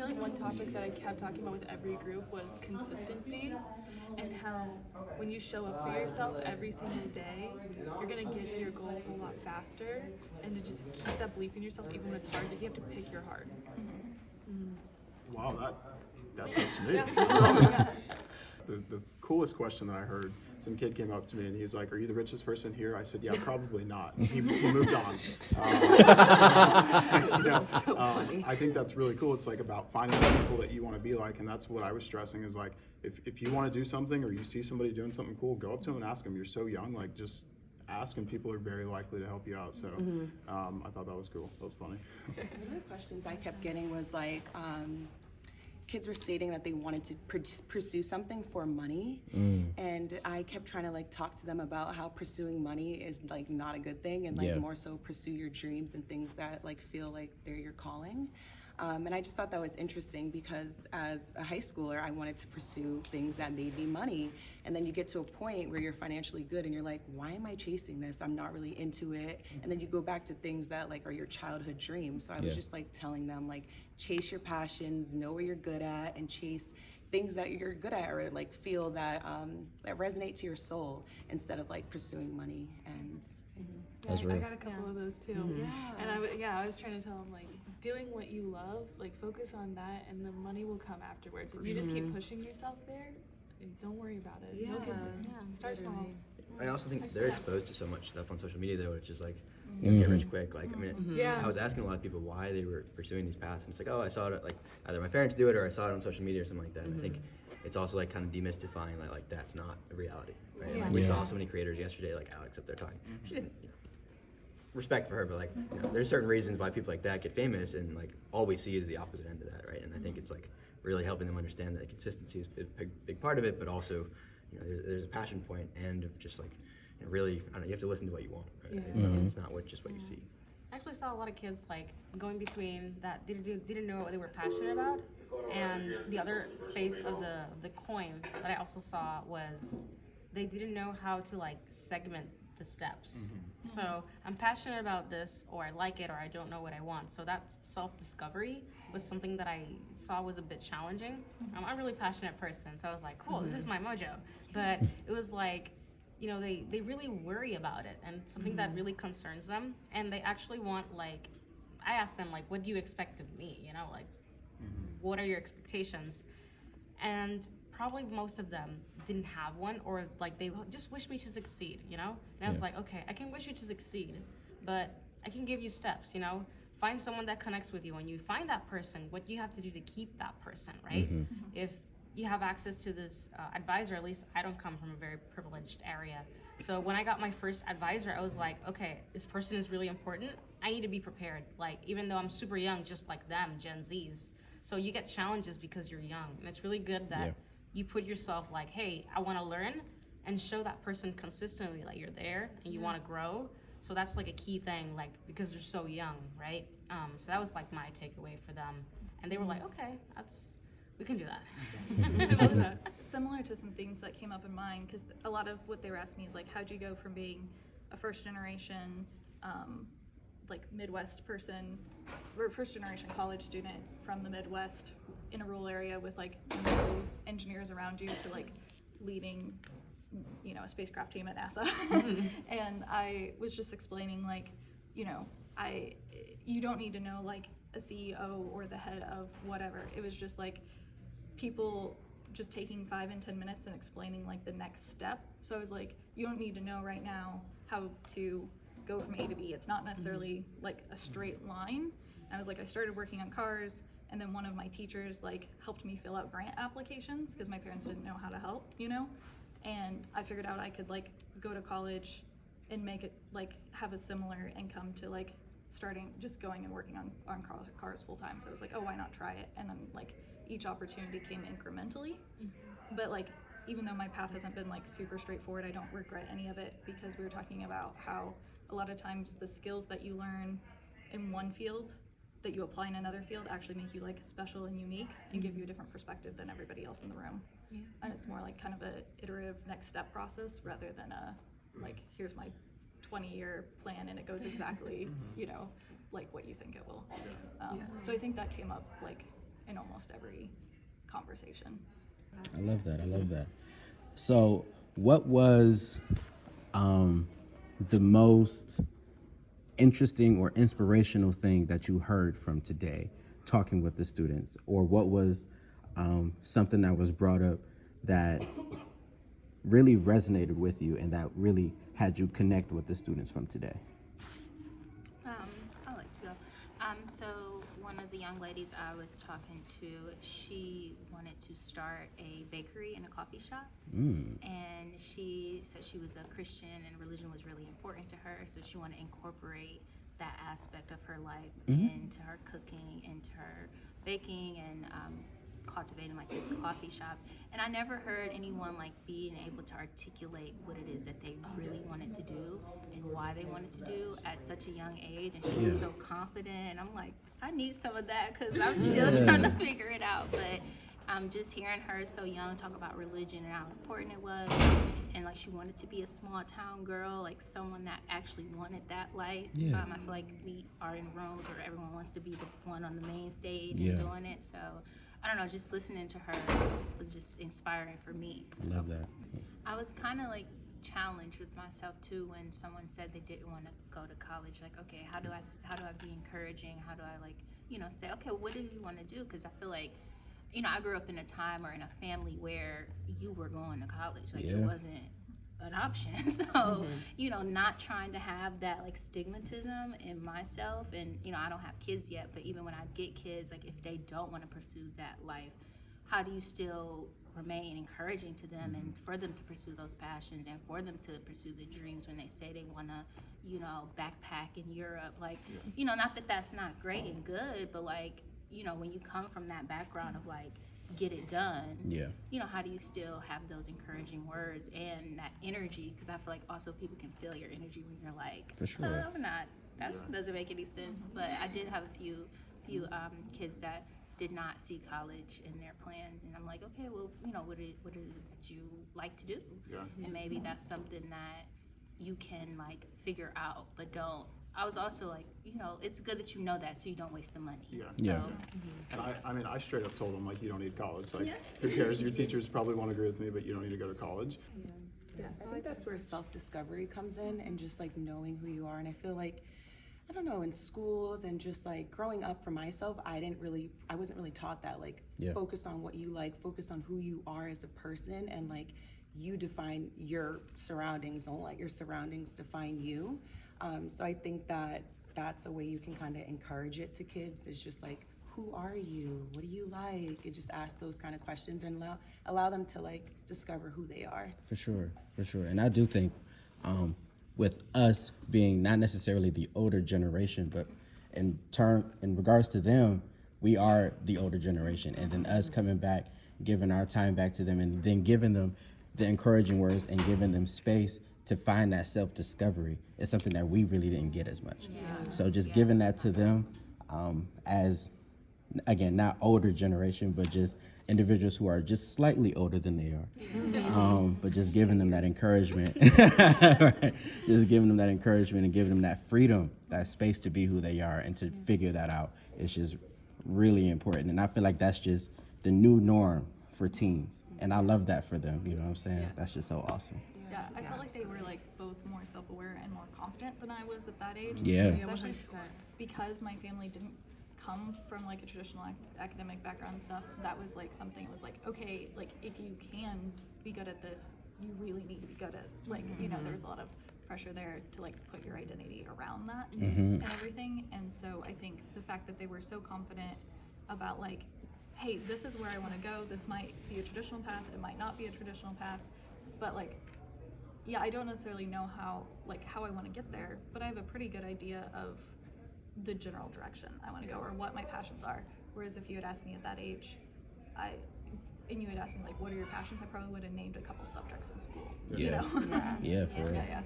feel like one topic that I kept talking about with every group was consistency, and how when you show up for yourself every single day, you're gonna get to your goal a whole lot faster, and to just keep that belief in yourself even when it's hard. Like you have to pick your heart. Wow, that touched me. The coolest question that I heard, some kid came up to me and he's like, "Are you the richest person here?" I said, "Yeah, probably not." He moved on. I think that's really cool. It's like about finding the people that you want to be like, and that's what I was stressing is like, if you want to do something or you see somebody doing something cool, go up to them and ask them. You're so young, like just ask, and people are very likely to help you out. So I thought that was cool. That was funny. One of the questions I kept getting was like, kids were stating that they wanted to pursue something for money, and I kept trying to like talk to them about how pursuing money is like not a good thing, and like more so pursue your dreams and things that like feel like they're your calling. And I just thought that was interesting because as a high schooler, I wanted to pursue things that made me money. And then you get to a point where you're financially good and you're like, why am I chasing this? I'm not really into it. And then you go back to things that like are your childhood dreams. So I was just like telling them like, chase your passions, know where you're good at, and chase things that you're good at or like feel that that resonate to your soul instead of like pursuing money. And I got a couple of those too. And I was trying to tell them like, doing what you love, like focus on that, and the money will come afterwards. If you just keep pushing yourself there, don't worry about it. You'll get there. Start small. I also think they're exposed to so much stuff on social media though, which is like get rich quick. Like I mean, I was asking a lot of people why they were pursuing these paths, and it's like, oh, I saw it like either my parents do it or I saw it on social media or something like that. And I think it's also like kind of demystifying like that's not a reality, right? Like we saw so many creators yesterday, like Alex up there talking. She didn't, respect for her, but like there's certain reasons why people like that get famous, and like all we see is the opposite end of that, right? And I think it's like really helping them understand that consistency is a big part of it, but also there's a passion point, and just like really, I don't know, you have to listen to what you want, right? It's not just what you see. I actually saw a lot of kids like going between that didn't know what they were passionate about, and the other face of the coin that I also saw was they didn't know how to like segment the steps. So I'm passionate about this, or I like it, or I don't know what I want. So that self-discovery was something that I saw was a bit challenging. I'm a really passionate person, so I was like, cool, this is my mojo. But it was like, they really worry about it, and something that really concerns them, and they actually want like, I asked them like, what do you expect of me? Like, what are your expectations? And probably most of them didn't have one, or like they just wish me to succeed, And I was like, okay, I can wish you to succeed, but I can give you steps, Find someone that connects with you. When you find that person, what you have to do to keep that person, right? If you have access to this advisor, at least I don't come from a very privileged area. So when I got my first advisor, I was like, okay, this person is really important. I need to be prepared. Like, even though I'm super young, just like them, Gen Zs. So you get challenges because you're young. And it's really good that you put yourself like, hey, I want to learn, and show that person consistently like you're there and you want to grow. So that's like a key thing, like, because they're so young, right? So that was like my takeaway for them. And they were like, okay, we can do that. Similar to some things that came up in mine, because a lot of what they were asking me is like, how'd you go from being a first generation like Midwest person, or first generation college student from the Midwest in a rural area with like no engineers around you, to like leading a spacecraft team at NASA. And I was just explaining like, you don't need to know like a CEO or the head of whatever. It was just like people just taking 5 and 10 minutes and explaining like the next step. So I was like, you don't need to know right now how to go from A to B. It's not necessarily like a straight line. And I was like, I started working on cars, and then one of my teachers like helped me fill out grant applications because my parents didn't know how to help, and I figured out I could like go to college and make it like have a similar income to like just going and working on cars full time. So I was like, oh, why not try it? And then like each opportunity came incrementally. But like, even though my path hasn't been like super straightforward, I don't regret any of it, because we were talking about how a lot of times the skills that you learn in one field that you apply in another field actually make you like special and unique and give you a different perspective than everybody else in the room. And it's more like kind of a iterative next step process rather than a like, here's my 20-year plan and it goes exactly like what you think it will. So I think that came up like in almost every conversation. I love that. I love that. So, what was the most interesting or inspirational thing that you heard from today, talking with the students, or what was something that was brought up that really resonated with you and that really had you connect with the students from today? I like to go. So one of the young ladies I was talking to, she wanted to start a bakery and a coffee shop. And she said she was a Christian and religion was really important to her, so she wanted to incorporate that aspect of her life into her cooking, into her baking, and cultivating like this coffee shop. And I never heard anyone like being able to articulate what it is that they really wanted to do and why they wanted to do at such a young age. And she was so confident. And I'm like, I need some of that because I'm still trying to figure it out. But just hearing her so young talk about religion and how important it was, and like she wanted to be a small town girl, like someone that actually wanted that life. I feel like we are in rooms where everyone wants to be the one on the main stage and doing it. So I don't know, just listening to her was just inspiring for me. So Love that. I was kind of like challenged with myself too when someone said they didn't want to go to college. Like, okay, how do I be encouraging? How do I like, say, okay, what do you want to do? Because I feel like, I grew up in a time or in a family where you were going to college. Like it wasn't an option. So, not trying to have that like stigmatism in myself. And, I don't have kids yet, but even when I get kids, like if they don't want to pursue that life, how do you still remain encouraging to them and for them to pursue those passions and for them to pursue the dreams when they say they want to, backpack in Europe? Like, not that that's not great and good, but like, when you come from that background of like, get it done, how do you still have those encouraging words and that energy? Because I feel like also people can feel your energy when you're like, For sure. oh, I'm not, that doesn't make any sense. But I did have a few kids that did not see college in their plans, and I'm like, okay, well, what is it that you like to do? And maybe that's something that you can like figure out, but don't. I was also like, it's good that you know that so you don't waste the money. So, And I straight up told them, like, you don't need college. Like, who cares? Your teachers probably won't agree with me, but you don't need to go to college. I think that's where self-discovery comes in and just like knowing who you are. And I feel like, I don't know, in schools and just like growing up for myself, I wasn't really taught that, like, focus on what you like, focus on who you are as a person, and like you define your surroundings, don't let your surroundings define you. So I think that that's a way you can kind of encourage it to kids, is just like, who are you? What do you like? And just ask those kind of questions and allow them to like discover who they are. For sure. And I do think with us being not necessarily the older generation, but in regards to them, we are the older generation. And then us coming back, giving our time back to them, and then giving them the encouraging words and giving them space to find that self-discovery is something that we really didn't get as much. So just giving that to them as, again, not older generation, but just individuals who are just slightly older than they are. But just giving them that encouragement, right? Just giving them that encouragement and giving them that freedom, that space to be who they are and to figure that out is just really important. And I feel like that's just the new norm for teens. And I love that for them, you know what I'm saying? That's just so awesome. Yeah, I felt like they were like both more self-aware and more confident than I was at that age. Especially 100%. because my family didn't come from like a traditional academic background and stuff. That was like something. It was like, okay, like if you can be good at this, you really need to be good at like there's a lot of pressure there to like put your identity around that and everything. And so I think the fact that they were so confident about like, hey, this is where I want to go. This might be a traditional path. It might not be a traditional path, but like. Yeah, I don't necessarily know how I want to get there, but I have a pretty good idea of the general direction I want to go or what my passions are. Whereas if you had asked me at that age, and you had asked me like, what are your passions? I probably would have named a couple subjects in school. Yeah, for real. Yeah.